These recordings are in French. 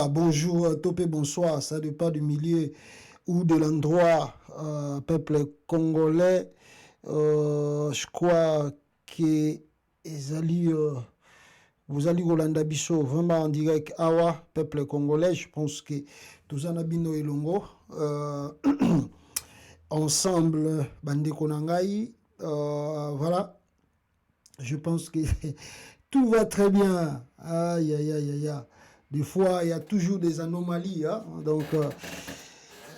Voilà, bonjour, topé, bonsoir, ça dépend du milieu ou de l'endroit, peuple congolais, je crois que vous allez Rolanda Bisso, vraiment en direct, Awa, peuple congolais, je pense que tous en abino et longo, ensemble, Bande Konangai, voilà, je pense que tout va très bien, aïe, aïe, aïe, aïe, aïe. Des fois, il y a toujours des anomalies. Hein? Donc,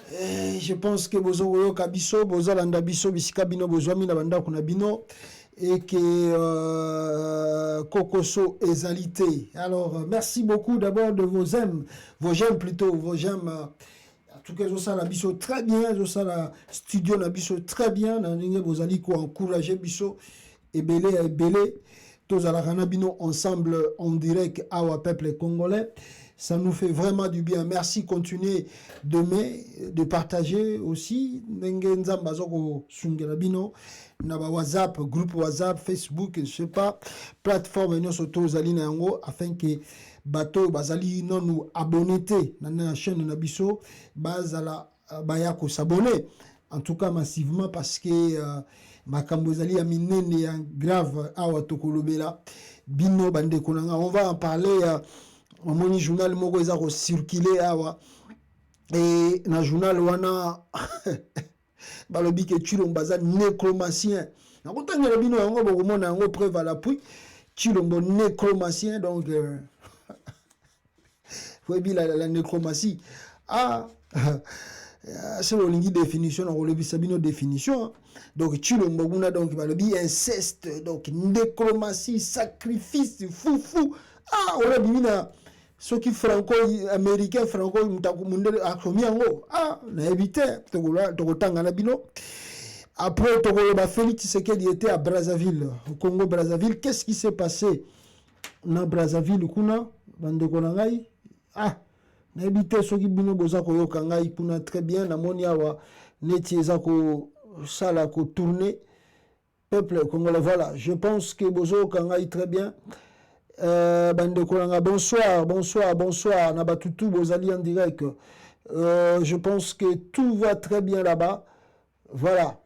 je pense que Bozo Kabiso, Bozo Landabiso, Bisikabino, Bozwami, Nabanda Kunabino, et que Kokoso Ezalité. Alors, merci beaucoup d'abord de vos j'aime plutôt, vos j'aime. En tout cas, ça la biso très bien, ça la studio la biso très bien. Vous allez encourager biso et belé. Tous à la Ranabino ensemble en direct à wa peuple congolais. Ça nous fait vraiment du bien. Merci, continuez de partager aussi. Ngenza Bazoko Sungelabino, Naba WhatsApp, groupe WhatsApp, Facebook, je sais pas, plateforme nous surtout Zali Nango afin que bateau bazali non nous abonner dans la chaîne Nabiso bazala bayako s'abonner. En tout cas massivement parce que makambo ezali ya minene ya grave awa tokolobela bino bande konanga. On va en parler mon journal moko eza ko circuler awa et na journal wana balobi ke Chilombo baza nécromancien na kotangela bino yango bokomona yango preuve à l'appui Chilombo nécromancien donc faut bien la nécromancie c'est une définition on le sabino définition donc Chilombo guna donc balobi inceste donc nécromancie sacrifice fou on a bimina ceux qui franco-américains, franco-mundele akomiango na éviter tokotanga na bino. Après Tokoloba Félix Tshisekedi était à Brazzaville, au Congo Brazzaville. Qu'est-ce qui s'est passé na Brazzaville kuna bande konangai na éviter ceux qui bino boza koyoka ngai kuna très bien na moni awa neti eza ko sala ko tourner peuple congolais. Voilà, je pense que bozo kangai très bien. Bande Kolanga, bonsoir, Nabatutu, Bozali en direct. Je pense que tout va très bien là-bas. Voilà.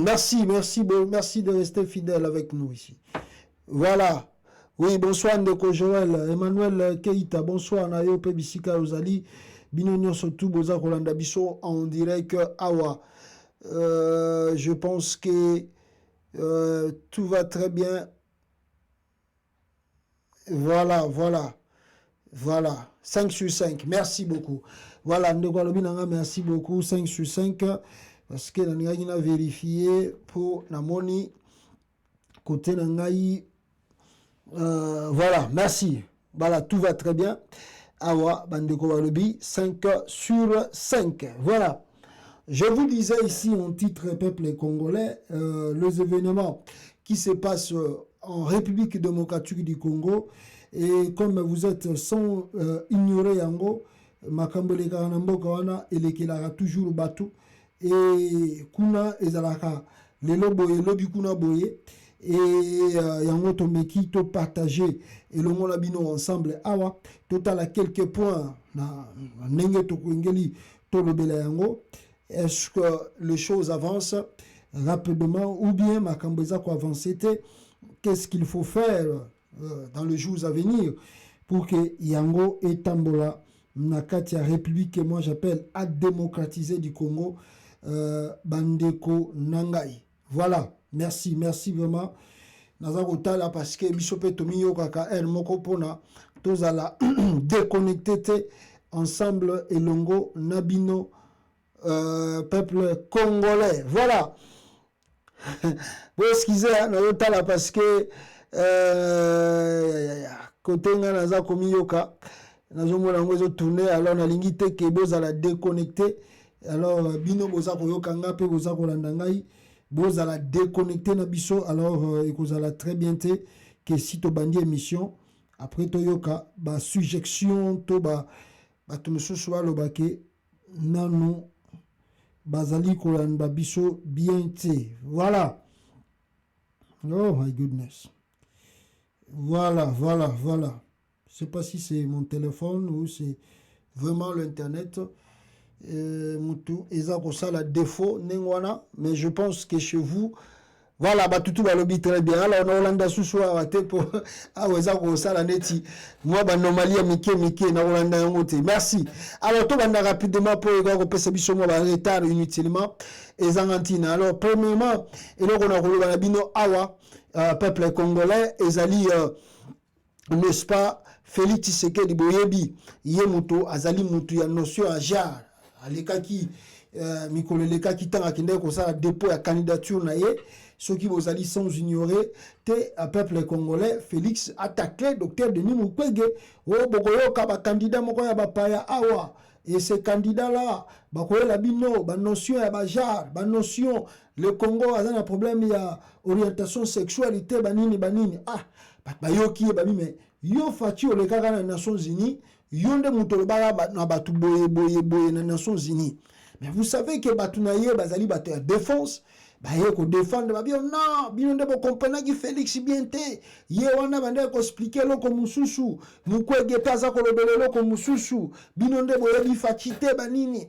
Merci de rester fidèle avec nous ici. Voilà. Oui, bonsoir Ndeko Joël, Emmanuel Keita, bonsoir Nayope Bisika Ozali, Binonio Sotou, Boza Kolanda Bisso en direct Awa. Je pense que tout va très bien. Voilà. 5 sur 5. Merci beaucoup. Voilà, merci beaucoup. 5 sur 5. Parce que nous avons vérifié pour Namoni. Côté Nangaï. Voilà, merci. Voilà, tout va très bien. Awa, Bandeko Walobi. 5 sur 5. Voilà. Je vous disais ici en titre peuple congolais, les événements qui se passent en République démocratique du Congo et comme vous êtes sans ignorer yango, makambole karanambo kawana elekelara toujours bateau et kuna ezalaka lelo boye lobi kuna boye et yango tomeki to partager et le monde abino ensemble awa total à quelques points na ndenge to kwengeli to lobela yango. Est-ce que les choses avancent rapidement ou bien Makambeza quoi avancer? Qu'est-ce qu'il faut faire dans les jours à venir pour que Yango et Tambola Nakatia République que moi j'appelle à démocratiser du Congo Bandeko Nangai. Voilà, merci vraiment. Nazakotala parce que Bisope Tomiyo Kaka El Mokopona Tozala déconnecté ensemble et Longo Nabino. Peuple congolais. Voilà. Vous excusez, parce que côté naza komiyoka nazomona ngozo tourner alors na lingite ke boza la déconnecter alors bino boza koyoka ngape boza kolanda ngai boza la déconnecter na biso alors ekozala très bien te que si to bandi émission après toyoka ba sujection to ba to mususu balobake nanu Bazali Kolanda Biso bien te. Voilà. Oh my goodness. Voilà. Je sais pas si c'est mon téléphone ou c'est vraiment l'internet. Mutu eza kosala défaut nengwana, mais je pense que chez vous voilà batutu balobi très bien. Alors on olanda susu awa te po awa eza kosala neti moi banomalie mike na olanda yango te. Merci. Alors to banda rapidement po eza kopesa biso mo ba retard inutilement ezanga ntina. Alors premièrement eloko na koloba na bino awa peuple congolais ezali n'est-ce pas Félix Tshisekedi boyebi ye mutu azali mutu ya notion à genre alekaki mikolo elekaki tanga kende kosala dépôt ya candidature na ye soki bozali sans ignorer te à peuple congolais Félix attaqué docteur Denis Mukwege o bokoyoka ba candidat moko ya bapaya awa et ces candidats là bakoyela bino ba notion ya ba genre ba notion le Congo a un problème ya orientation sexualité banini ah bayoki babi mais yo fati olekaka na Nations Unies yo nde muto lobaka na batu boye na Nations Unies. Mais vous savez que batu na ye bazali batu ya défense baye ko défendre babi non bino nde bo comprendre ki Félix bien te ye wana bande ko expliquer loko mususu Mukwege taza ko lobele loko mususu bino nde boyebi fati te banini.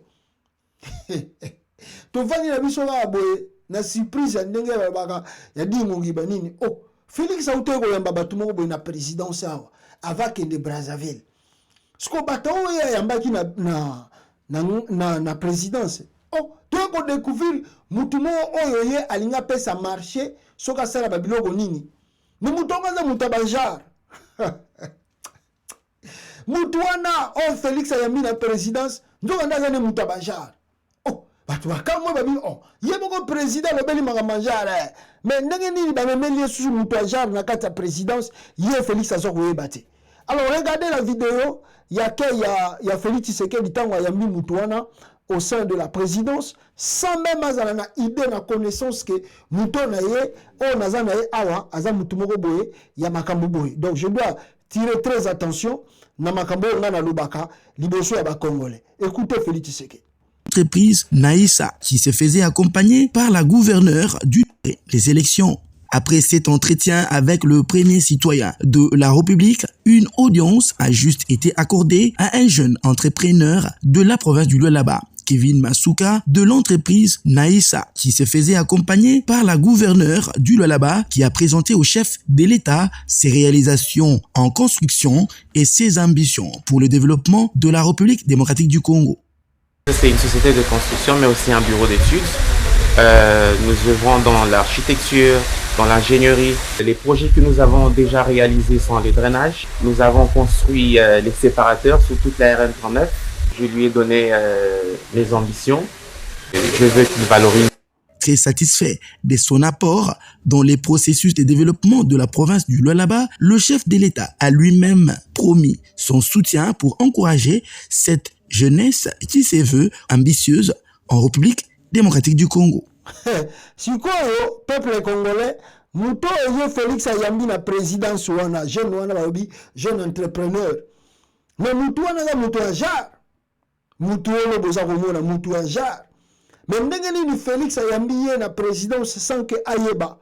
To vani na biso ba boye na surprise ya ndenge babaka ya dingongi banini oh Félix a ko yamba batu moko boye na présidence awa avec de Brazzaville. Ce qu'on bateau yambaki na présidence. Oh, tu as découvrir mutumo oyo ye alinga pesa marché soka sala babiloko nini. Mais mutonga za mutabajar. Mutuana oh Félix ayambi na présidence, ndoka ndaza ne mutabajar. Oh, batu akamwe babi oh, ye boko président le beli manga manjar. Mais ndenge nini ba memeli susu mutabajar na kati ya présidence, ye Félix azoko yebate. Alors regardez la vidéo, il y a Félix Tshisekedi tango ayambi mutuana au sein de la présidence sans même avoir na idée na connaissance que muto na ye o naza na ye awa aza mutu moko boye ya makambo boye. Donc je dois tirer très attention na makambo nga na lobaka liboso ya ba congolais. Écoutez Félix Tshisekedi. Entreprise Naïssa qui se faisait accompagner par la gouverneure du les élections. Après cet entretien avec le premier citoyen de la République, une audience a juste été accordée à un jeune entrepreneur de la province du Lualaba, Kevin Masuka, de l'entreprise Naïssa, qui se faisait accompagner par la gouverneure du Lualaba, qui a présenté au chef de l'État ses réalisations en construction et ses ambitions pour le développement de la République démocratique du Congo. C'est une société de construction, mais aussi un bureau d'études. Nous œuvrons dans l'architecture, dans l'ingénierie. Les projets que nous avons déjà réalisés sont les drainages. Nous avons construit les séparateurs sur toute la RN39. Je lui ai donné mes ambitions. Je veux qu'il valorise. Très satisfait de son apport dans les processus de développement de la province du Lualaba, le chef de l'État a lui-même promis son soutien pour encourager cette jeunesse qui se veut ambitieuse en République démocratique du Congo. Sikoyo peuple congolais muto oyo Félix ayambi na présidence wana jeune babi jeune entrepreneur mais mutu wana za mutu ya jar mutu ono boza komona mutu ya jar mais ndenge nini Félix ayambi ye na présidence sans que ayeba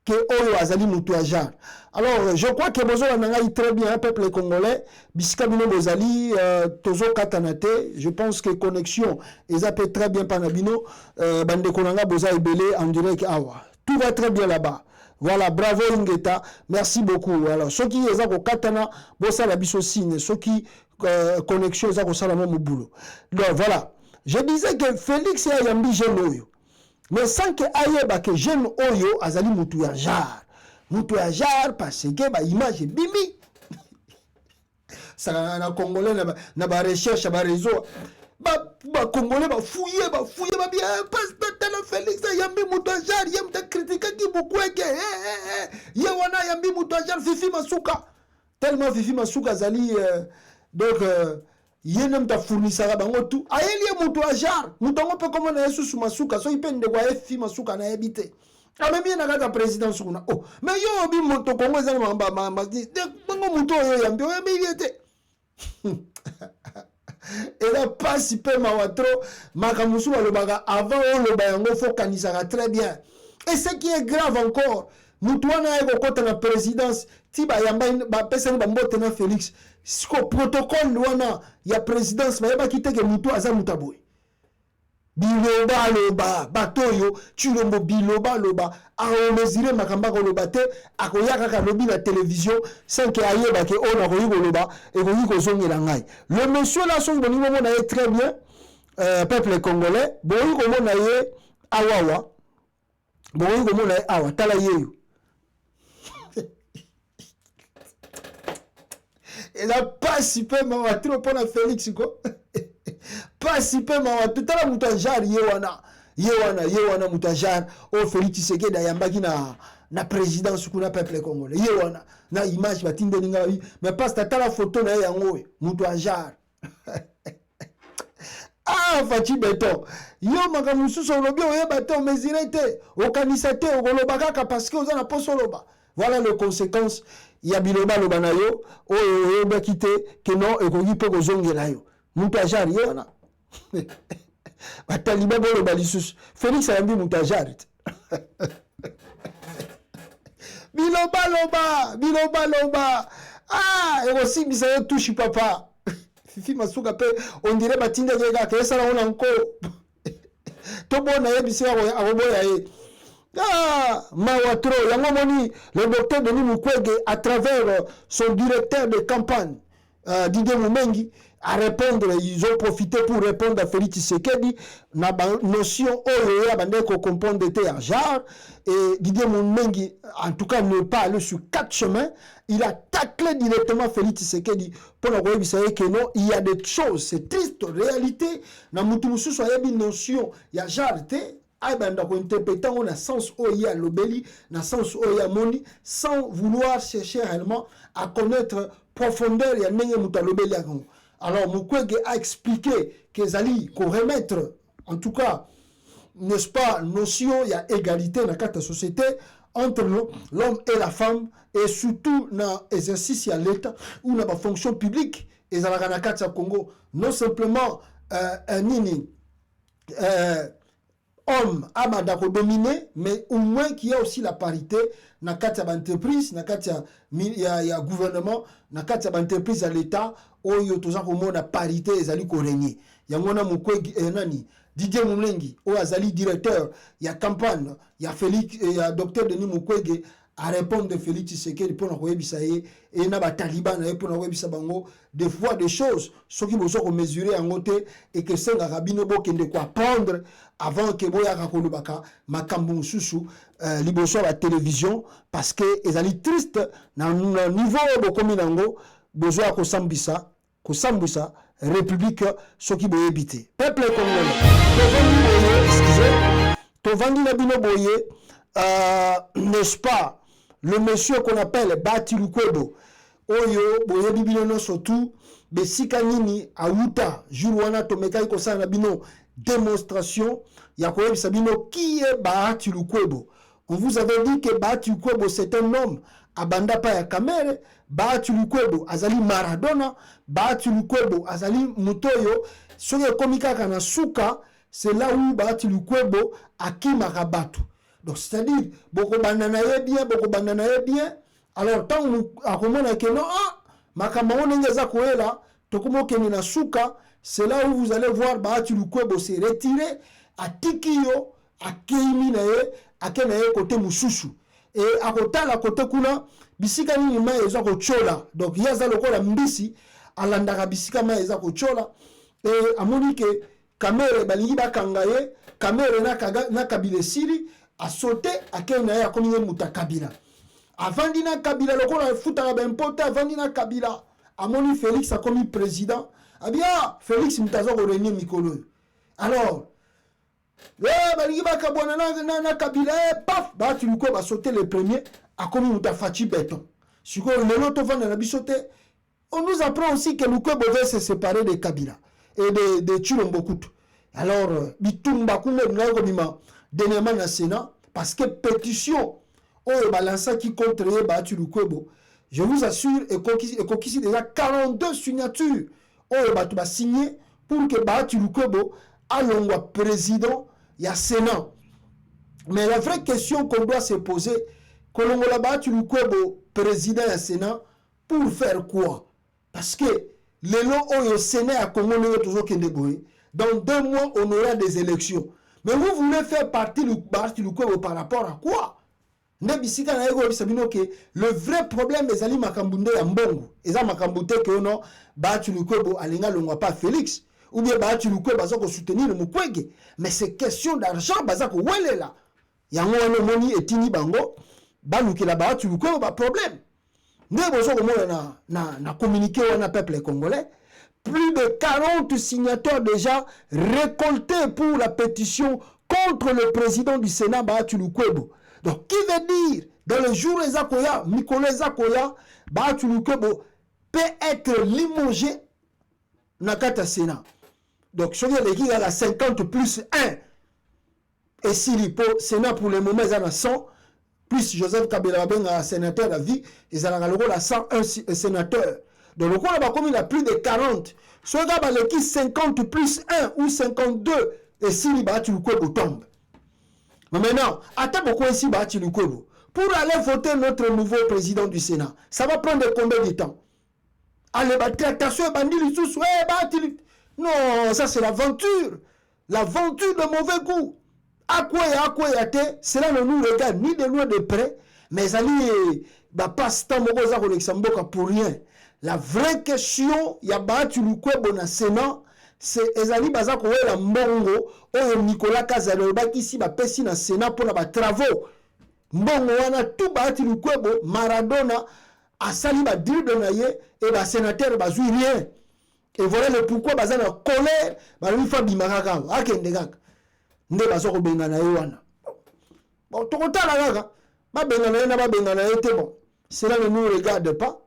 que oyo azali mutu ya jar. Alors je crois que bozo na ngai très bien peuple congolais bisika bino bozali tozo katanate. Je pense que connexion eza peut très bien panabino bande konanga boza ebele en direct awa tout va très bien là-bas. Voilà, bravo Ingeta, merci beaucoup. Alors ceux qui eza ko katana bosa la biso signe ceux qui connexion eza ko sala mo boulot. Donc voilà, je disais que Félix ayambi jeune oyo mais sans que ayeba que jeune oyo azali mutu ya jar. Mutu ya jar parce que ba image bimi. Ça na congolais na ba recherche ba réseau. Ba congolais ba fouiller ba bien parce que Félix yambi mutu ya jar yem ta critiquer ki Mukwege. Ye wana yambi mutu ya jar Fifi Masuka. Tellement Fifi Masuka azali donc yenem ta fournissara bango tout ayeli mutu ya jar mutu ngo pe comment na Yesu Masuka so ipende kwa Fifi Masuka na ebite. Même bien na président suna oh mais yo bi moto kongo ezali mamba de bongo moto yo yambi o yambi yete et là pas si peu mawatro makamusu balobaka avant on loba yango faut kanisaka très bien et ce qui est grave encore mutu wana eko kota na présidence ti bayamba bapesani bambote na Félix siko protocole wana ya présidence bayebaki te ke mutu aza mutu aboye biloba loba batoyo chilombo biloba loba aomesire makamba koloba te akoya kaka lobi na télévision sans que ayeba ke on akoyi koloba ekoyi kozongela ngai le monsieur là son boni mona ye très bien peuple congolais boyi komona ye awawa boyi komona ye awa tala yeyo et là pas si peu ma trop pour la Félix quoi pas si peu ma tout à la mutajar yewana mutajar o Félix Tshisekedi ayambaki na présidence kuna peuple congolais yewana na image batinde ninga mais pas tata la photo na yango mutajar ah Fachi Beton yo makamususo lobi oyeba te omesire te okanisa te okoloba kaka parce que oza na poso loba voilà les conséquences ya biloba loba na yo oyo oyebaki te ke non ekoki mpe kozongela yo mutu ajari ye wana bataliba boloba lisusu Félix ayambi mutu ajari te biloba loba ah ekosimbisa yo tushi papa fifi masuka pe on dirait batinda keka ke esala ona nko to bona yebisi akoboya ye ah mawatro yango moni le docteur Denis Mukwege à travers son directeur de campagne Didier Mumengi à répondre, ils ont profité pour répondre à Félix Tshisekedi na notion oyo ya bande ko comprendre te ya genre et Didier Mumengi en tout cas ne pas aller sur 4 chemins, il a taclé directement Félix Tshisekedi pour nous dire que non, il y a des choses, c'est triste réalité na mutu mususu ya bi notion ya genre te aibanda ko interpréter on a sens oya lobeli na sens oya moni sans vouloir chercher réellement à connaître profondeur ya ndenge mutu lobeli akongo. Alors Mukwege a expliqué que Zali qu'on remettre en tout cas n'est-ce pas notion il y a égalité dans la société entre l'homme et la femme et surtout dans l'exercice à l'état ou dans la fonction publique et dans la Nakata Congo non simplement nini homme amada ko dominer mais au moins qu'il y a aussi la parité na kati ya entreprise na kati ya gouvernement na kati ya entreprise à l'état oyo toza komona parité ezali ko régner yango na Mukwege nani Didier Mumengi o azali directeur ya campagne ya Félix ya docteur Denis Mukwege à répondre de Félix Tshisekedi pour koyebisa ye et na ba taliban na pour koyebisa bango des fois des choses ce qui besoin ko mesurer en côté et que senga rabino bokende ko apprendre avant que boya ka kolubaka makambu mususu liboso la télévision parce que ezali triste na niveau bokomi nango besoin ko sambisa république ce qui boye bité peuple congolais tovandi na bino boye n'est-ce pas le monsieur qu'on appelle Bati Lukwebo oyo boye bibino no surtout besika nini auta jour wana tomekai ko sana bino démonstration ya ko yebisa bino qui est Bati Lukwebo. On vous avait dit que Bati Lukwebo c'est un homme abanda pa ya kamere Bati Lukwebo azali Maradona Bati Lukwebo azali mutoyo soki komika kana suka c'est là où Bati Lukwebo akimaka batu. Donc c'est-à-dire boko bandana ye bien alors tant akomona ke non makama onenge za koela tokomokeni na suka c'est là où vous allez voir Bati Lukwebo se retirer atikiyo akeimi na ye akena ye côté mususu et akotala côté kuna bisika nini ma eza ko chola donc yaza lokola mbisi alandaka bisika ma eza ko chola et amoni ke kamere balingi bakanga ye kamere na kabile sili a sauté à Kenya comme il muta Kabila. Avant dina Kabila le kola futa ba importer avant dina Kabila. Amoni Félix a commis président. Ah bien Félix mutazo ko renier mikolo. Alors balingi ba kabona na Kabila paf ba tu ko ba sauter le premier a commis muta Fachi Beton. Siko lelo to vanda na bisote. On nous apprend aussi que Lukwebo devait se séparer de Kabila et de Chilombo Kutu. Alors bitumba kumbe ngako bima dernièrement na Sénat parce que pétition au balança qui contre Bati Lukwebo je vous assure et conquis déjà 42 signatures au batu ba signé pour que Bati Lukwebo alongwa président ya Sénat mais la vraie question qu'on doit se poser kolongola Bati Lukwebo président du Sénat pour faire quoi? Parce que les lois au Sénat à Congo toujours dans 2 mois on aura des élections. Mais vous voulez faire partie du par rapport à quoi? Le vrai problème est ali makambunde ya mbongo. Eza makambute que non Bahati Lukwebo alinga longwa pas Félix ou bien Bahati Lukwebo baza ko soutenir le Mukwege. Mais c'est question d'argent baza ko welela. Yango wana moni etini bango balukela Bahati Lukwebo ba problème. Ndé bozo ko mona na communiquer wana peuple congolais. Plus de 40 signateurs déjà récoltés pour la pétition contre le président du Sénat, Bahati Lukwebo. Donc, qui veut dire, dans le jour les Akoya, Nicolas Akoya, Bahati Lukwebo peut être limogé dans le Sénat. Donc, si il y a 50 plus 1, et si le Sénat pour le moment, il y a 100, plus Joseph Kabila Benga, sénateur à vie, il y a 101 sénateurs. Donc, le coup, il y a plus de 40. Si il y a 50 plus 1 ou 52, et si Bahati Lukwebo tombe. Mais maintenant, attends beaucoup ici, Bahati Lukwebo. Pour aller voter notre nouveau président du Sénat, ça va prendre combien de temps? Allez, attention, bandit, non, ça c'est l'aventure. L'aventure de mauvais goût. À quoi cela ne nous regarde ni de loin de près, mais allez, passe-temps, pour rien. La vraie question, il y a Bahati Lukwebo dans le Sénat, c'est ezali baza ko wela mbongo oyo Nicolas Kazalo baki si ba pesi na Sénat pour na ba travaux mbongo wana tout Bahati Lukwebo Maradona asali ba dribble na ye et ba sénateur bazui rien et voilà le pourquoi baza na colère ba lui fa bimakaka akende kaka nde baza ko benga na ye wana bon to kotala kaka ba benga na ye na ba benga na ye te bon cela ne nous regarde pas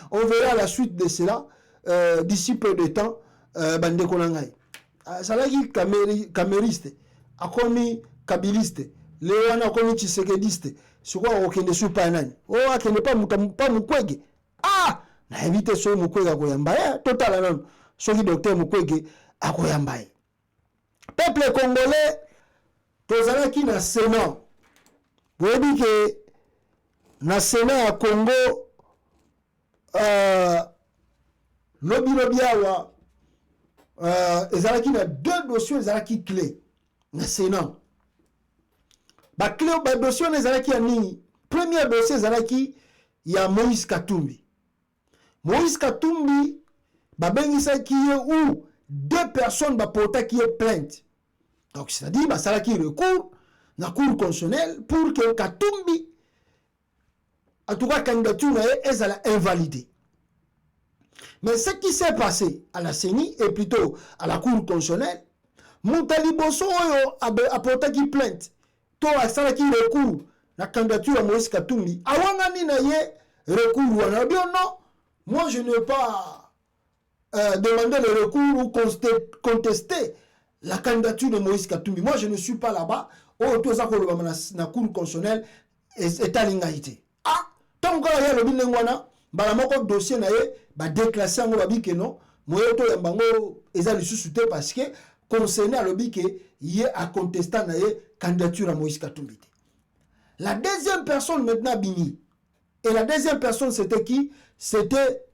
on verra la suite de cela d'ici peu de temps. Bande Konangai. Salaki camériste, akomi kabiliste, Léana akomi Tshisekediste, c'est quoi okende soupa nani? Oh, akende pas Mukwege. Ah! Na éviter so Mukwege akoyambaye, total non. Soki docteur Mukwege akoyambaye. Peuple congolais, tozalaki na Sénat. Vous voyez que na Sénat à Congo, lobi awa, ezalaki na 2 dossiers ezalaki clé na Sénat. Ba clé ba dossier ezalaki ya nini? Premier dossier ezalaki ya Moïse Katumbi. Moïse Katumbi ba bengisaki ye ou 2 personnes ba portaki ye plainte. Donc c'est-à-dire ba salaki recours na cour constitutionnelle pour que Katumbi en tout cas candidature na ye ezala invalidée. Mais ce qui s'est passé à la CENI et plutôt à la Cour constitutionnelle, Moutali Bosso a porté plainte. To a salaki recours la candidature à Moïse Katumbi. Awangani na ye recours wana bien non. Moi je ne vais pas demander le recours ou contester la candidature de Moïse Katumbi. Moi je ne suis pas là-bas. Oh to za ko na Cour constitutionnelle est à l'ingaité. Ah, tant que ya le bilengwana bala moko dossier na ye ba déclasser ngo ba bike non moyo to ya bango eza lisusu te parce que concerné à le bike yé à contestant na ye candidature à Moïse Katumbi. La deuxième personne maintenant bini et la deuxième personne c'était qui? C'était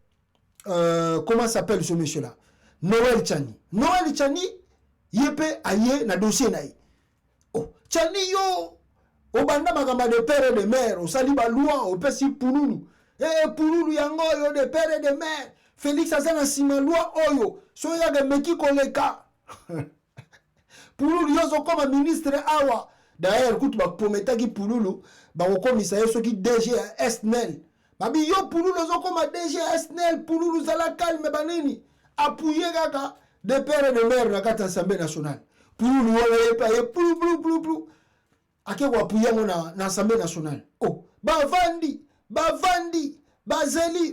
comment s'appelle ce monsieur là? Noël Tchani. Noël Tchani yépe aye na dossier na ye. Oh Tchani yo obanda makamba de père et de mère au sali ba loi au pesi pununu. Eh pululu yango yo de père et de mère Félix azana sima loi oyo so ya de meki koleka pululu yozo comme ministre awa d'ailleurs kutu ba prometaki pululu ba kokomisa yeso ki DG SNEL babi yo pululu zo comme DG SNEL pululu zala calme banini appuyer kaka de père et de mère na kata Assemblée nationale pululu wala yepa pulu ake ko appuyer na Assemblée nationale oh bavandi Bazeli,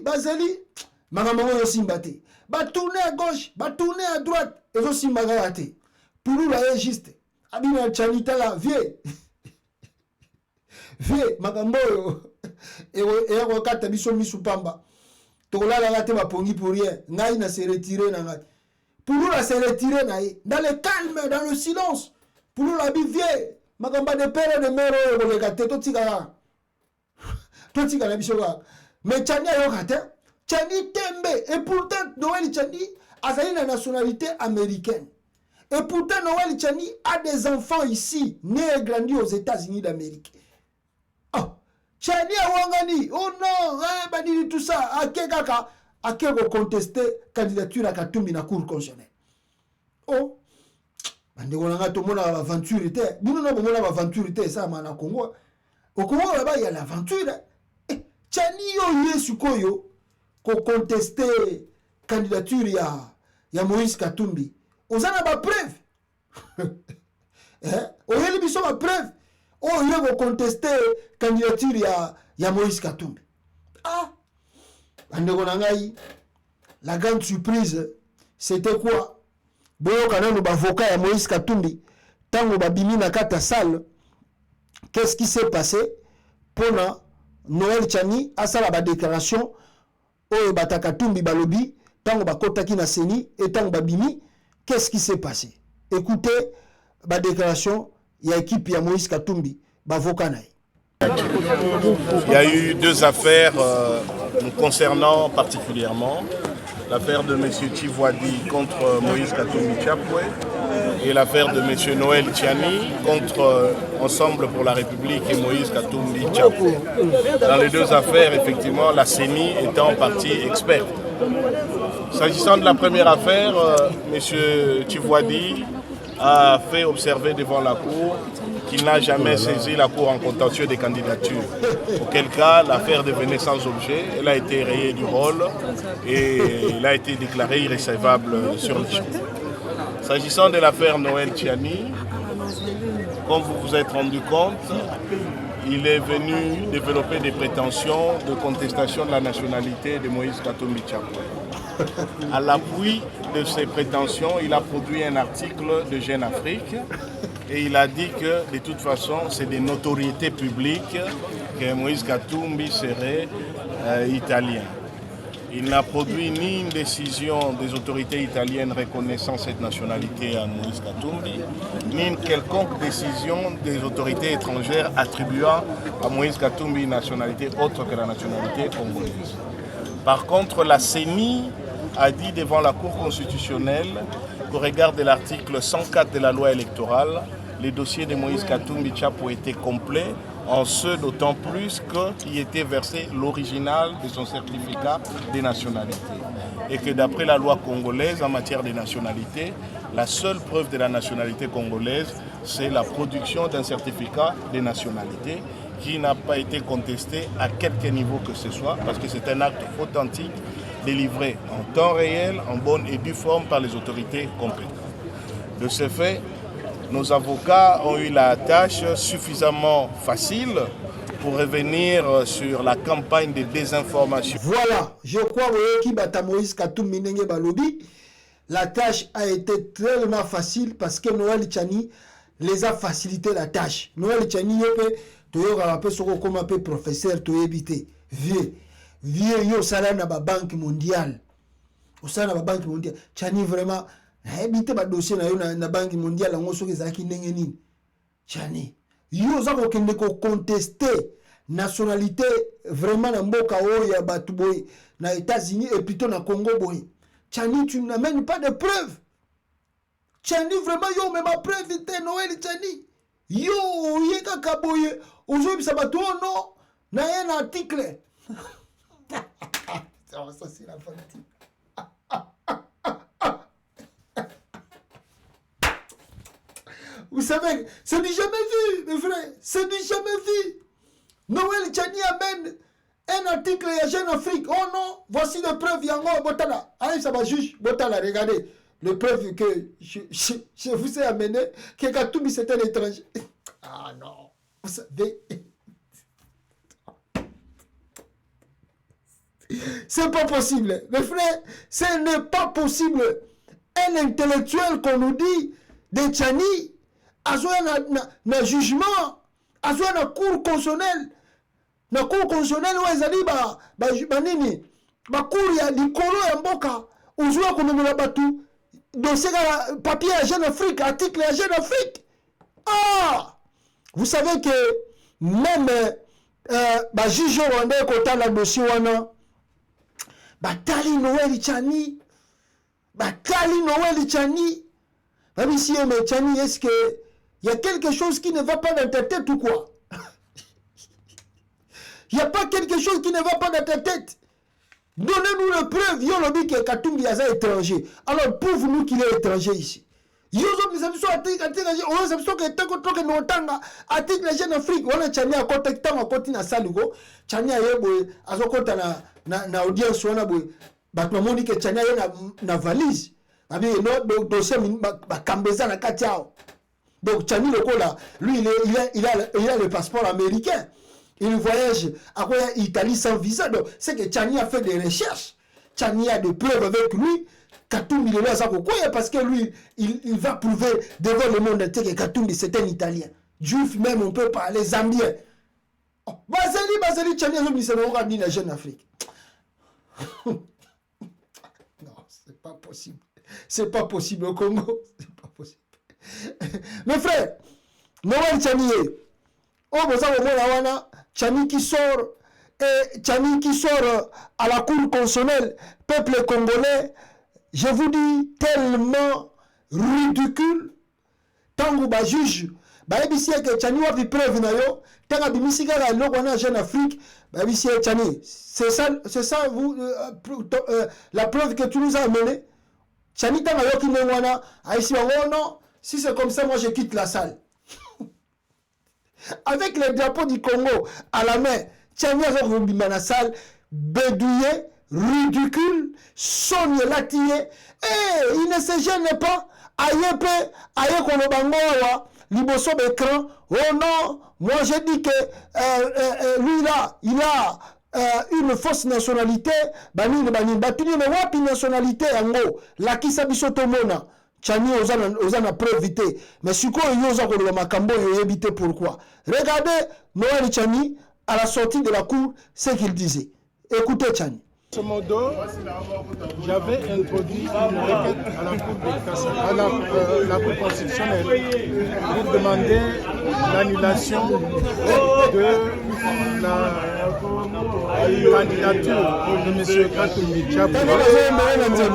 maman yo simbate. Ba tourner à gauche, ba tourner à droite, et zo simbagate. Pour nous là juste. Abina Chanita là, vieux. Vieux, makambo yo. Et ko kata biso misu pamba. To la la te ba pongi pour rien. Ngai na se retirer na ngai. Pour nous là se retirer na dans le calme, dans le silence. Pour nous là bi vieux. Makamba de père et de mère ko le gâté to tika. toi tu gagnes bisoga mais Tchani a yoka te Tchani tembe et pourtant Noël Tchani a une nationalité américaine et pourtant Noël Tchani a des enfants ici nés et grandis aux États-Unis d'Amérique. Oh Tchani a wangani oh non banini tout ça akekaka akeko contester candidature à Katumbi na cour constitutionnelle. Oh ndeko nanga to mona aventure te bino na bomona aventure te ça mana Congo au Congo là-bas il y a l'aventure Tchani yo yesu koyo ko contester candidature ya Moïse Katumbi ozana ba preuve oyeli biso ba preuve yo ko contester candidature ya Moïse Katumbi ndeko nangai la grande surprise c'était quoi boyo kanano bavocat ya Moïse Katumbi tango babimi na kata salle qu'est-ce qui s'est passé pona Noël Tchani asala ba déclaration oyo batakatumbi balobi tango bakotaki na seni et tango babimi qu'est-ce qui s'est passé écoutez ba déclaration ya équipe ya Moïse Katumbi bavocat na. Il y a eu deux affaires nous concernant particulièrement. L'affaire de M. Tivwadi contre Moïse Katumbi Chapwe et l'affaire de M. Noël Tchani contre Ensemble pour la République et Moïse Katumbi Chapwe. Dans les deux affaires, effectivement, la CENI étant partie experte. S'agissant de la première affaire, M. Tivwadi a fait observer devant la Cour qu'il n'a jamais saisi la Cour en contentieux des candidatures. Auquel cas, l'affaire devenait sans objet, elle a été rayée du rôle et elle a été déclarée irrécevable sur le champ. S'agissant de l'affaire Noël Tchani, comme vous vous êtes rendu compte, il est venu développer des prétentions de contestation de la nationalité de Moïse Katumbi Chapwe. À l'appui de ces prétentions, il a produit un article de Jeune Afrique et il a dit que de toute façon, c'est des notoriétés publiques que Moïse Katumbi serait italien. Il n'a produit ni une décision des autorités italiennes reconnaissant cette nationalité à Moïse Katumbi, ni une quelconque décision des autorités étrangères attribuant à Moïse Katumbi une nationalité autre que la nationalité congolaise. Par contre, la CENI a dit devant la Cour constitutionnelle qu'au regard de l'article 104 de la loi électorale, les dossiers de Moïse Katumbi Chapwe étaient complets, en ce d'autant plus qu'il était versé l'original de son certificat de nationalité. Et que d'après la loi congolaise en matière de nationalité, la seule preuve de la nationalité congolaise, c'est la production d'un certificat de nationalité qui n'a pas été contesté à quelque niveau que ce soit, parce que c'est un acte authentique délivré en temps réel, en bonne et due forme par les autorités compétentes. De ce fait, nos avocats ont eu la tâche suffisamment facile pour revenir sur la campagne de désinformation. Voilà, je crois que Moïse Katumbi Ndenge Balobi, la tâche a été tellement facile parce que Noël Tchani les a facilité la tâche. Noël Tchani tu es comme un peu professeur, tu es évité. Vieux, yo sala na ba banque mondiale. Au sein de la banque mondiale, Tchani vraiment habité ba dossier na yo na banque mondiale ngo soki zaki ndenge nini. Tchani, yo za ko kende ko contester nationalité vraiment na mboka oyo ya batu boy na États-Unis et plutôt na Congo boy. Tchani, tu n'amènes pas de preuves. Tchani vraiment yo même ma preuve était Noël Tchani. Yo yeka kaboye aujourd'hui ça batu non na un article. Ça c'est la fatigue. Vous savez, c'est du jamais vu, mes frères. C'est du jamais vu. Noël Tchani amène un article à Jeune Afrique. Oh non, voici les preuves. Yango Botala. Allez, ça va juge. Botala, regardez. Les preuves que je vous ai amené. Que Katumbi c'est un étranger. Ah non. Vous savez. C'est pas possible. Mes frères, ce n'est pas possible. Un intellectuel qu'on nous dit de Tchani. Azoya na jugement, azoya na cour constitutionnelle, na cour constitutionnelle où ezali ba nini, ba cour ya likolo ya mboka, ozoya komemela batu dossier ka papier à Jeune Afrique, article à Jeune Afrique. Ah, vous savez que même bajuge rwandais kotala dossier wana batali Noël Tchani babisi ye mais Tchani, est-ce que il y a quelque chose qui ne va pas dans ta tête ou quoi? Il n'y a pas quelque chose qui ne va pas dans ta tête. Donnez-nous la preuve. Yo lobby que Katumbi est étranger. Alors prouve-nous qu'il est étranger ici. Yo les amis sont étrangers. On les amis sont que tant que nous entendons article la jeune Afrique. On a Tchani à côté tant à côté na salugo. Tchani a yebo azokota na audience wana boy. Ba tout monde que Tchani a na valise. Abi no dossier ba kambeza na katiao. Donc Tchani le là, lui il a le passeport américain. Il voyage à Italie sans visa. Donc, c'est que Tchani a fait des recherches. Tchani a des preuves avec lui. Katumbi est là, parce que lui, il va prouver devant le monde entier que Katumbi c'est un Italien. Diouf même, on peut parler Zambien. Oh, Baseli, Tchani a dit la jeune Afrique. Non, c'est pas possible. C'est pas possible au Congo. C'est pas possible. Mes frères, Noël Tchani oh, vous avez Tchani qui sort à la cour constitutionnelle, peuple congolais, je vous dis, tellement ridicule. Tant que ba juge, ba ebisi que Tchani a vu preuve na yo, tant que bimisika la logona jeune Afrique, ba ebisi Tchani, c'est ça vous la preuve que tu nous as amené. Tchani tant que yo ki ngwana, aïsi oh non, si c'est comme ça moi je quitte la salle. Avec le drapeau du Congo à la main, Tchani a fait la salle, bédouillé, ridicule, sonné, latillé, et il ne se gêne pas. Aïe Kolobangoa, liboso d'écran, oh non, moi j'ai dit que lui là, il a une fausse nationalité, banine, mais wapi nationalité yango, la kisa bisoto mona. Tchani ozana preuve, mais si quoi il y a makambo et pourquoi. Regardez Noël Tchani à la sortie de la cour ce qu'il disait. Écoutez Tchani. Ce modo, j'avais introduit une requête à la Cour de cassation, la Cour constitutionnelle pour demander l'annulation de la candidature de M. Katumbi Tchapwe,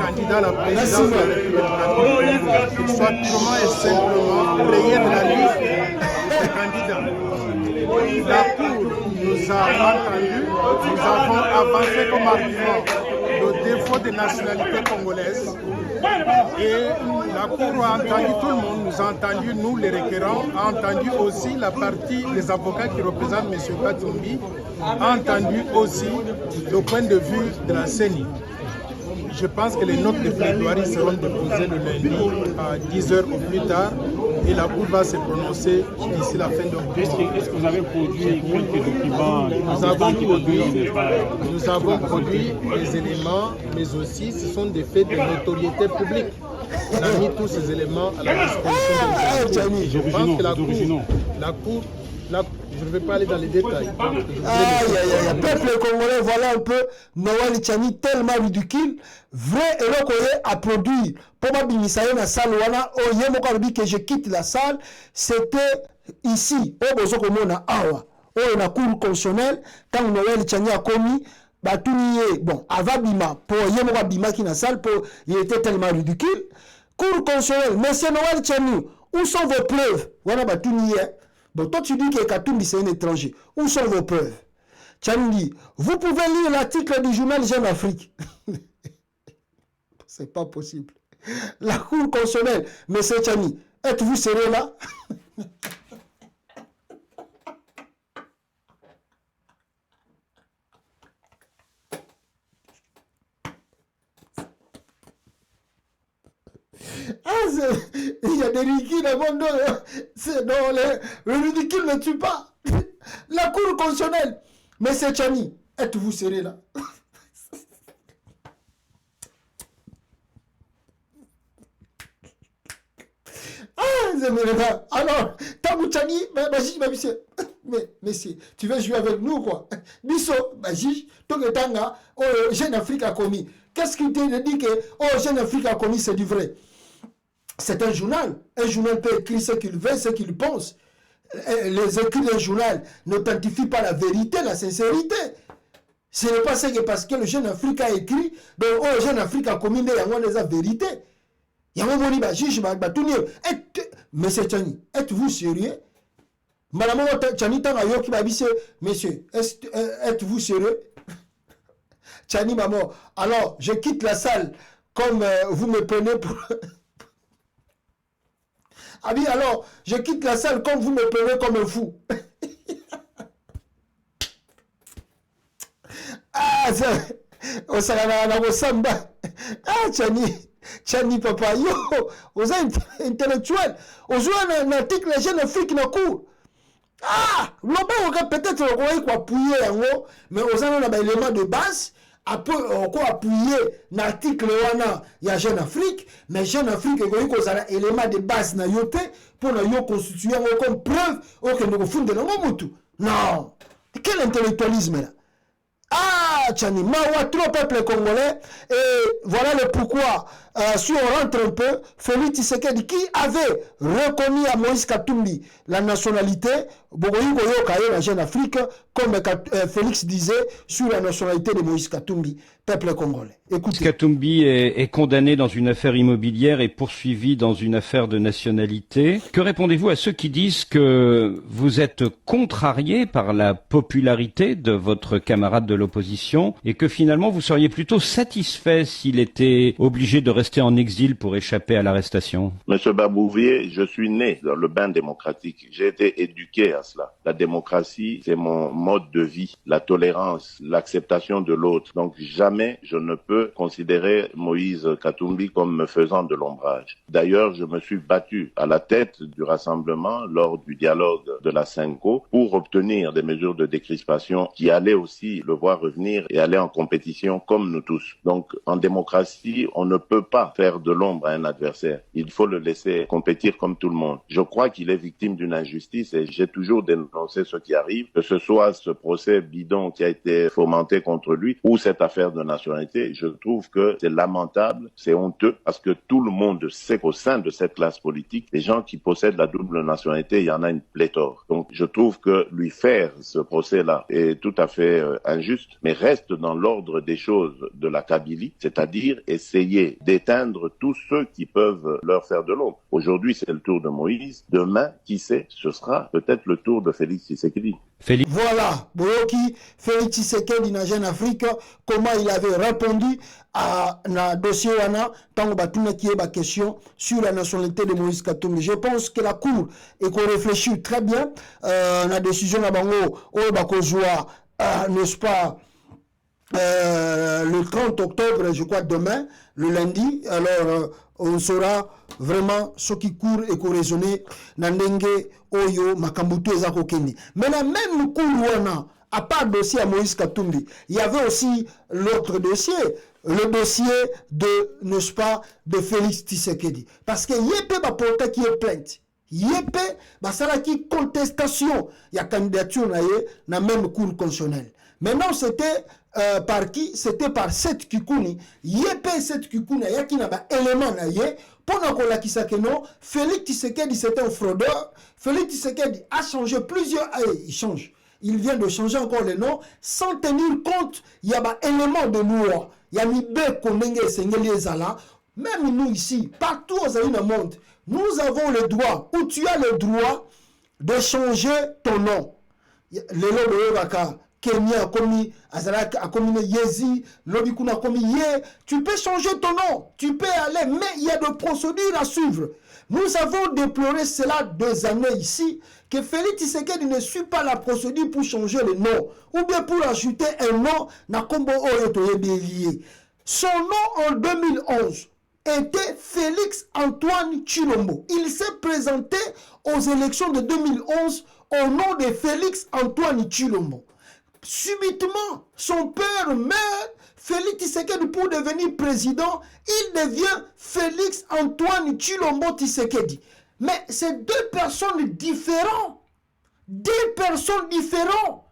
candidat à la présidence de la République, qu'il soit purement et simplement rayé de la liste des candidats. La Cour nous a entendu, nous avons avancé comme argument le défaut de nationalité congolaise et la Cour a entendu tout le monde, nous a entendu, nous les requérants, a entendu aussi la partie des avocats qui représentent M. Katumbi, a entendu aussi le point de vue de la CENI. Je pense que les notes de plaidoirie seront déposées le lundi à 10h au plus tard et la Cour va se prononcer d'ici la fin d'octobre. Est-ce que vous avez produit quelques documents? Nous avons produit des éléments, mais aussi ce sont des faits de notoriété publique. On a mis tous ces éléments à la disposition de Je pense que la Cour, je ne vais pas aller dans les détails. Peuple congolais, voilà un peu Noël Tchani tellement ridicule. Vrai héros a produit. Pour moi, Bimisaye na salle wana, oh yemoko dit que je quitte la salle. C'était ici, au Bozoko Mona Awa, au na cour constitutionnelle, quand Noël Tchani a commis. Batuniye, bon, Avabima, pour yemoko Bima qui na salle, il était tellement ridicule. Cour constitutionnelle, monsieur Noël Tchani, où sont vos preuves? Voilà Batuniye. Bon, toi tu dis que Katumbi c'est un étranger. Où sont vos preuves? Tchani dit, vous pouvez lire l'article du journal Jeune Afrique. C'est pas possible. La Cour constitutionnelle, monsieur Tchani, êtes-vous sérieux là? Il y a des ridicules à mon dos. Le ridicule ne tue pas. La Cour constitutionnelle. Mais c'est Tchani. Êtes-vous sérieux là? Alors, Tabou Tchani, mais messieurs, tu veux jouer avec nous quoi? Bisso, Tanga, oh, Jeune Afrique a commis. Qu'est-ce qui te dit que oh, Jeune Afrique a commis, c'est du vrai? C'est un journal. Un journal peut écrire ce qu'il veut, ce qu'il pense. les écrits d'un journal n'authentifient pas la vérité, la sincérité. Ce n'est pas ça que parce que le Jeune Afrique a écrit, donc le Jeune Afrique a commis la vérité. Il y a un moment où Monsieur Tchani, êtes-vous sérieux? Madame Tchani, monsieur, êtes-vous sérieux? Tchani maman, alors je quitte la salle comme vous me prenez pour... Ah oui, alors je quitte la salle comme vous me prenez comme un fou. Ah, ça... Oh, ça va samba. Ah, Tchani papa, yo, vous êtes intellectuel. Vous avez un article, la Jeune Afrique n'a cours. Ah, peut-être qu'on va appuyer, mais vous avez un élément de base. Après, on peut appuyer l'article, il y a Jeune Afrique, mais Jeune Afrique, il y a un élément de base pour nous constituer comme preuve que nous fondons dans le monde. Non, quel intellectualisme là? Ah, Tchani, mawa trop peuple congolais. Et voilà le pourquoi, si on rentre un peu, Félix Tshisekedi, qui avait reconnu à Moïse Katumbi la nationalité, la Jeune Afrique, comme Félix disait, sur la nationalité de Moïse Katumbi, peuple congolais. Écoutez. Katumbi est condamné dans une affaire immobilière et poursuivi dans une affaire de nationalité. Que répondez-vous à ceux qui disent que vous êtes contrarié par la popularité de votre camarade de l'opposition et que finalement vous seriez plutôt satisfait s'il était obligé de rester en exil pour échapper à l'arrestation? Monsieur Babouvier, je suis né dans le bain démocratique. J'ai été éduqué à cela. La démocratie, c'est mon mode de vie. La tolérance, l'acceptation de l'autre. Donc jamais je ne peux considérer Moïse Katumbi comme me faisant de l'ombrage. D'ailleurs, je me suis battu à la tête du rassemblement lors du dialogue de la Senko pour obtenir des mesures de décrispation qui allaient aussi le voir revenir et aller en compétition comme nous tous. Donc, en démocratie, on ne peut pas faire de l'ombre à un adversaire. Il faut le laisser compétir comme tout le monde. Je crois qu'il est victime d'une injustice et j'ai toujours dénoncé ce qui arrive, que ce soit ce procès bidon qui a été fomenté contre lui ou cette affaire de nationalité. Je trouve que c'est lamentable, c'est honteux parce que tout le monde sait qu'au sein de cette classe politique, les gens qui possèdent la double nationalité, il y en a une pléthore. Donc, je trouve que lui faire ce procès-là est tout à fait injuste, mais reste dans l'ordre des choses de la Kabylie, c'est-à-dire essayer d'éteindre tous ceux qui peuvent leur faire de l'ombre. Aujourd'hui, c'est le tour de Moïse. Demain, qui sait, ce sera peut-être le tour de Félix Tshisekedi. Voilà, Boyoki, Félix Tshisekedi na Jeune Afrique, comment il avait répondu à un dossier tant qui est ma question sur la nationalité de Moïse Katumbi. Je pense que la Cour et qu'on réfléchit très bien la décision de Bango, n'est-ce pas, le 30 octobre, je crois demain, le lundi, alors on saura vraiment ce qui court et qui raisonne Nandenge Oyo Makambutu Ezakokeni. Mais la même cour, à part le dossier à Moïse Katumbi, il y avait aussi l'autre dossier, le dossier de, n'est-ce pas, de Félix Tshisekedi. Parce que Yépe va porter qui est plainte. Yépe, ça qui contestation, il y a candidature dans la même cour constitutionnelle. Maintenant, c'était par qui? C'était par Seth Kikuni. Yépe Seth Kikuni, il y a qui n'a pas élément pour nous non, Félix Tshisekedi c'était un fraudeur. Félix Tshisekedi a changé plusieurs. Il change. Il vient de changer encore le nom sans tenir compte. Il y a un élément de loi. Il y a mis même nous ici, partout dans le monde, nous avons le droit, ou tu as le droit de changer ton nom. Le nom de Yobaka. Kenya a commis, Azalak a commis Yezi, Lobikuna a commis Ye. Tu peux changer ton nom, tu peux aller, mais il y a des procédures à suivre. Nous avons déploré cela 2 années ici, que Félix Tshisekedi ne suit pas la procédure pour changer le nom, ou bien pour ajouter un nom, na kombo lié. Son nom en 2011 était Félix Antoine Tshilombo. Il s'est présenté aux élections de 2011 au nom de Félix Antoine Tshilombo. Subitement, son père meurt, Félix Tshisekedi pour devenir président, il devient Félix Antoine Tshilombo Tshisekedi. Mais c'est 2 personnes différentes. 2 personnes différentes.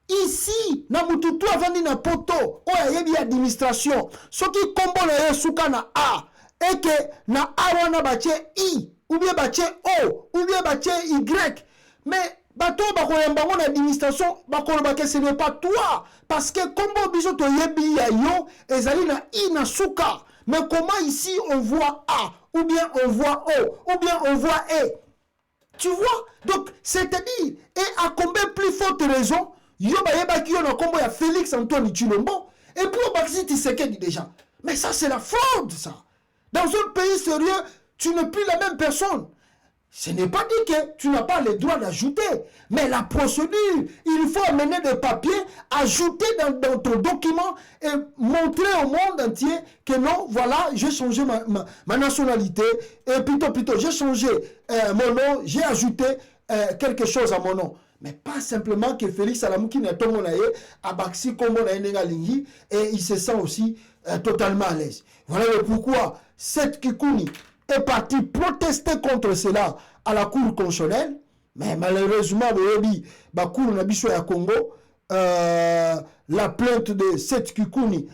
Ici, na mututu avandi na poto, oya yebi administration, soki kombo na yesuka na A, et que na A wana bache I, ou bien bache O, ou bien bache Y, Mais bato bakoyamba na administration bakoloba que ce n'est pas toi parce que kombo biso to yebi ya yo ezali na ina suka. Mais comment ici on voit A ou bien on voit O ou bien on voit E? Tu vois? Donc c'est-à-dire, et à combien plus forte raison yo ba yeba ki yo na kombo ya Félix Antoine Tshilombo et puis Baxi Tshisekedi déjà. Mais ça c'est la fraude ça. Dans un pays sérieux, tu n'es plus la même personne. Ce n'est pas dit que tu n'as pas le droit d'ajouter, mais la procédure, il faut amener des papiers, ajouter dans ton document et montrer au monde entier que non, voilà, j'ai changé ma nationalité, et plutôt, j'ai changé mon nom, j'ai ajouté quelque chose à mon nom. Mais pas simplement que Félix Salamouki n'a pas monaye, Abaxi comme Lingi, et il se sent aussi totalement à l'aise. Voilà pourquoi cette Kikouni est parti protester contre cela à la Cour constitutionnelle, mais malheureusement, la Cour Nabiso à Congo, la plainte de cette Kikouni,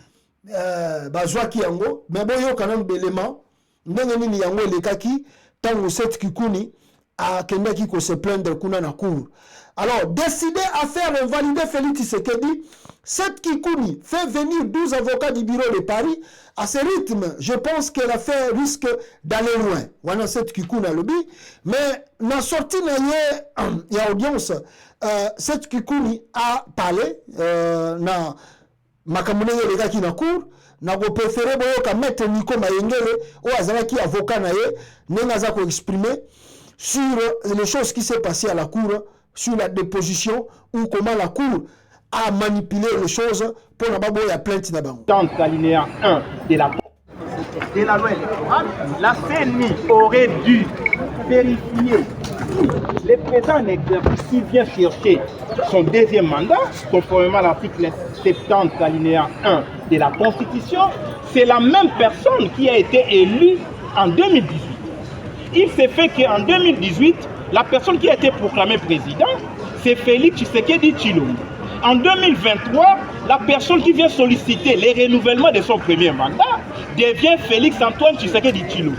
Bazwaki Yango, mais bon, il y a quand même des éléments, Nengeni Yango le Kaki, tant que cette Kikouni a Kendaki ko se plaindre Kuna na Cour. Alors, décider à faire invalider Félix Tshisekedi, cette Kikouni fait venir 12 avocats du bureau de Paris. À ce rythme, je pense que l'affaire risque d'aller loin. Voilà cette Kikouni a lobby. Mais, dans la sortie il y a audience, cette Kikouni a parlé, na makamune les gars qui na cour, na go préféré boyoka maître Nico Mayengele, ou azalaki avocat na ye, nengaza ko exprimer sur les choses qui s'est passées à la cour, sur la déposition ou comment la cour a manipulé les choses pour la babo ya plainte d'abord. Dans l'alinéa 1 de la loi électorale, la CENI aurait dû vérifier si le président en exercice vient chercher son deuxième mandat, conformément à l'article 70 alinéa 1 de la Constitution, c'est la même personne qui a été élue en 2018. Il s'est fait qu'en 2018, la personne qui a été proclamée président, c'est Félix Tshisekedi Tshilombo. En 2023, la personne qui vient solliciter le renouvellement de son premier mandat devient Félix Antoine Tshisekedi Tshilombo,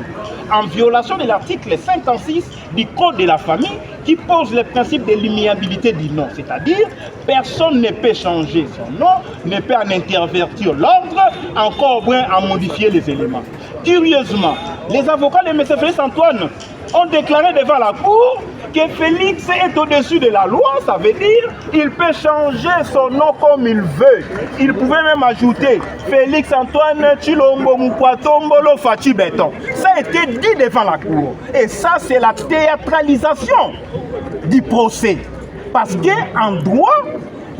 en violation de l'article 56 du Code de la famille qui pose le principe de l'immuabilité du nom. C'est-à-dire, personne ne peut changer son nom, ne peut en intervertir l'ordre, encore moins en modifier les éléments. Curieusement, les avocats de M. Félix Antoine ont déclaré devant la Cour que Félix est au-dessus de la loi, ça veut dire qu'il peut changer son nom comme il veut. Il pouvait même ajouter Félix Antoine Tshilombo Mukwatombo Fachi Beton. Ça a été dit devant la Cour. Et ça, c'est la théâtralisation du procès. Parce qu'en droit,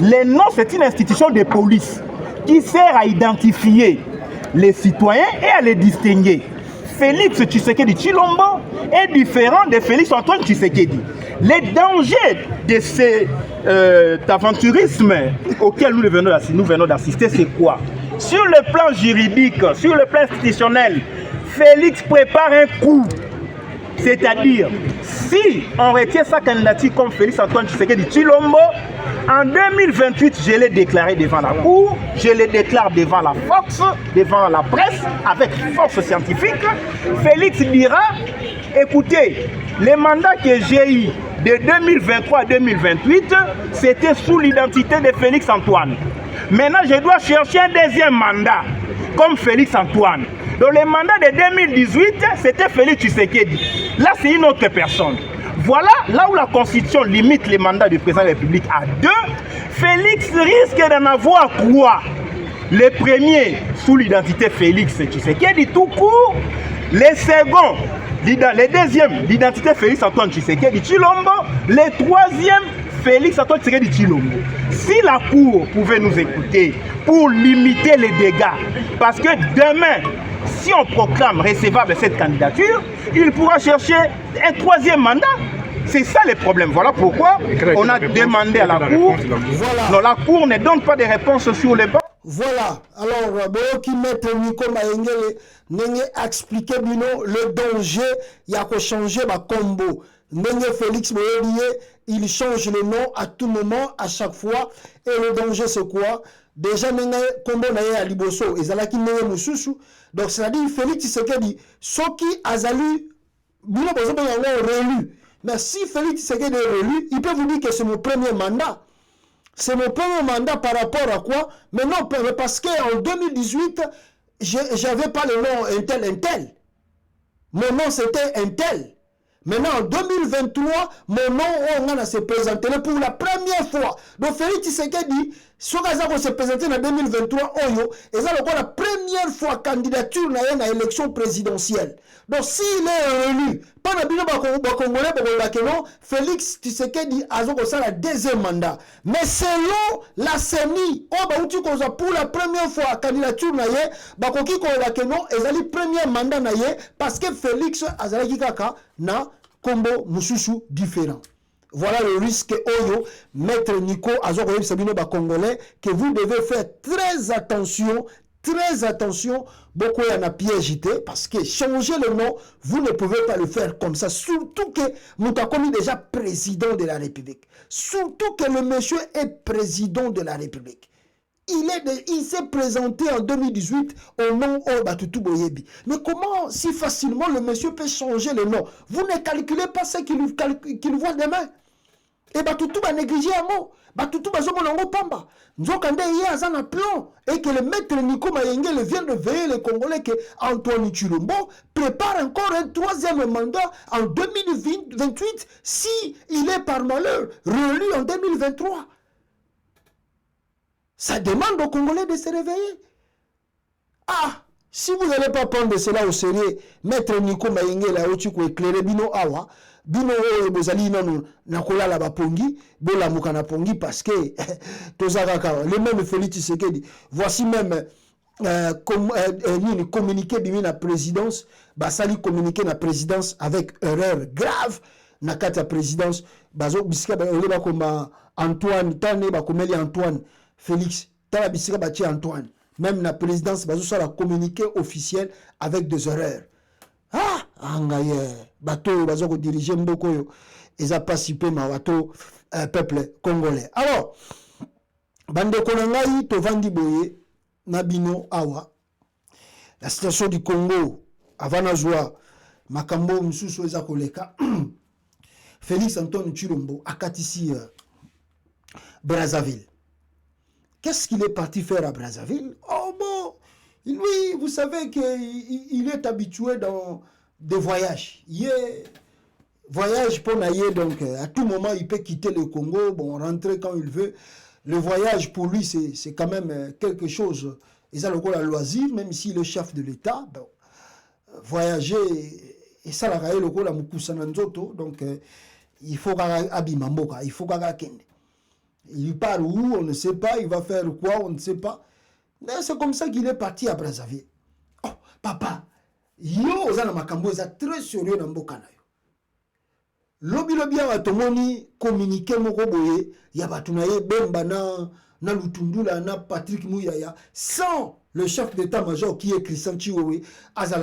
les noms, c'est une institution de police qui sert à identifier les citoyens et à les distinguer. Félix Tshisekedi Tshilombo est différent de Félix Antoine Tshisekedi. Les dangers de cet aventurisme auquel nous venons d'assister, c'est quoi? Sur le plan juridique, sur le plan institutionnel, Félix prépare un coup. C'est-à-dire, si on retient sa candidature comme Félix Antoine Tshisekedi Tshilombo, en 2028, je l'ai déclaré devant la Cour, je le déclare devant la Fox, devant la presse, avec force scientifique. Félix dira, écoutez, les mandats que j'ai eu de 2023 à 2028, c'était sous l'identité de Félix Antoine. Maintenant, je dois chercher un deuxième mandat, comme Félix Antoine. Dans le mandat de 2018, c'était Félix Tshisekedi. Là, c'est une autre personne. Voilà là où la Constitution limite les mandats du président de la République à 2. Félix risque d'en avoir 3. Le premier, sous l'identité Félix Tshisekedi tout court. Le second, le deuxième, l'identité Félix Antoine Tshisekedi Tshilombo. Le troisième, Félix Antoine Tshisekedi Tshilombo. Si la Cour pouvait nous écouter pour limiter les dégâts, parce que demain, si on proclame recevable cette candidature, il pourra chercher un troisième mandat. C'est ça le problème. Voilà pourquoi on a demandé à la Cour. Voilà. Non, la Cour ne donne pas de réponse sur les bancs. Voilà. Alors, qui mettent Nico Mayengele n'a expliqué le danger, il y a qu'à changer ma combo. Félix Moyelier, il change le nom à tout moment, à chaque fois. Et le danger, c'est quoi? Déjà, combo na à Liboso, et zalaki nenge mususu. Donc, c'est-à-dire, Félix Tshisekedi, ceux qui a zalu, bino bozo benga réélu. Mais si Félix Tshisekedi est élu, il peut vous dire que c'est mon premier mandat. C'est mon premier mandat par rapport à quoi? Mais non, parce qu'en 2018, j'avais pas le nom un tel. Mon nom c'était un tel. Maintenant, en 2023, mon nom, on s'est présenté pour la première fois. Donc, Félix Tshisekedi, ce qu'on s'est présenté en 2023, et ça, c'est la première fois candidature à une élection présidentielle. Donc, s'il est élu, pas Félix Tshisekedi a la deuxième mandat. Mais selon la CENI, pour la première fois candidature, il y a le premier mandat parce que Félix Azalaki Kaka na combo mususu différent. Voilà le risque Oyo, Maître Nico Azoko Sabino Congolais, que vous devez faire très attention, beaucoup y en a piégité, parce que changer le nom, vous ne pouvez pas le faire comme ça, surtout que Moutakomi est déjà président de la République, surtout que le monsieur est président de la République. Il s'est présenté en 2018 au nom de Batutu Boyebi. Mais comment si facilement le monsieur peut changer le nom? Vous ne calculez pas ce qu'il voit demain. Et Batutu va négliger un mot. Batutu va zomonango pamba. Nzokande yé azan a plan. Et que le maître Nico Mayengele vient de veiller les Congolais que Antoine Chilombo prépare encore un troisième mandat en 2028 si il est par malheur réélu en 2023. Ça demande aux Congolais de se réveiller. Ah, si vous n'allez pas prendre cela au sérieux, Maître Nico Mayengele Ochiku éclairé bino awa, bino bozali nanu nakola la bapongi, bola mukana pongi parce que tozaka le même Félix Tshisekedi. Voici même communiqué bimi na présidence, basali communiqué na présidence avec erreur grave na kata présidence, bazo bisika ba oleba koma Antoine tane ba komeli Antoine Félix, tala bisika bati Antoine. Même la présidence, ça a communiqué officiel avec des erreurs. Ah, angaye, bateau, bateau diriger Mboko, ils ont participé ma bateau peuple congolais. Alors, bande konangai to vandi boye nabino awa. La situation du Congo avant la joie, makambo msusu eza koleka. Félix Antoine Chilombo akatisi Brazzaville. Qu'est-ce qu'il est parti faire à Brazzaville? Oh bon, lui, vous savez qu'il est habitué dans des voyages. Il voyage pour naïe, donc à tout moment, il peut quitter le Congo, bon, rentrer quand il veut. Le voyage, pour lui, c'est quand même quelque chose. Il a le goût à loisir, même s'il est chef de l'État. Bon, voyager, et ça, le goût à Mukusananzoto, donc il faut Abimamboka, il faut Kende. Il part où, on ne sait pas, il va faire quoi, on ne sait pas. Mais c'est comme ça qu'il est parti à Brazzaville. Oh, papa, yo, ozana makambo, eza très sérieux dans mboka na yo. Lobi ya batomoni communiqué moko boye, ya batunaye bemba na Lutundula, na Patrick Mouyaya, sans le chef d'état-major qui est Christian Chiwewe, azala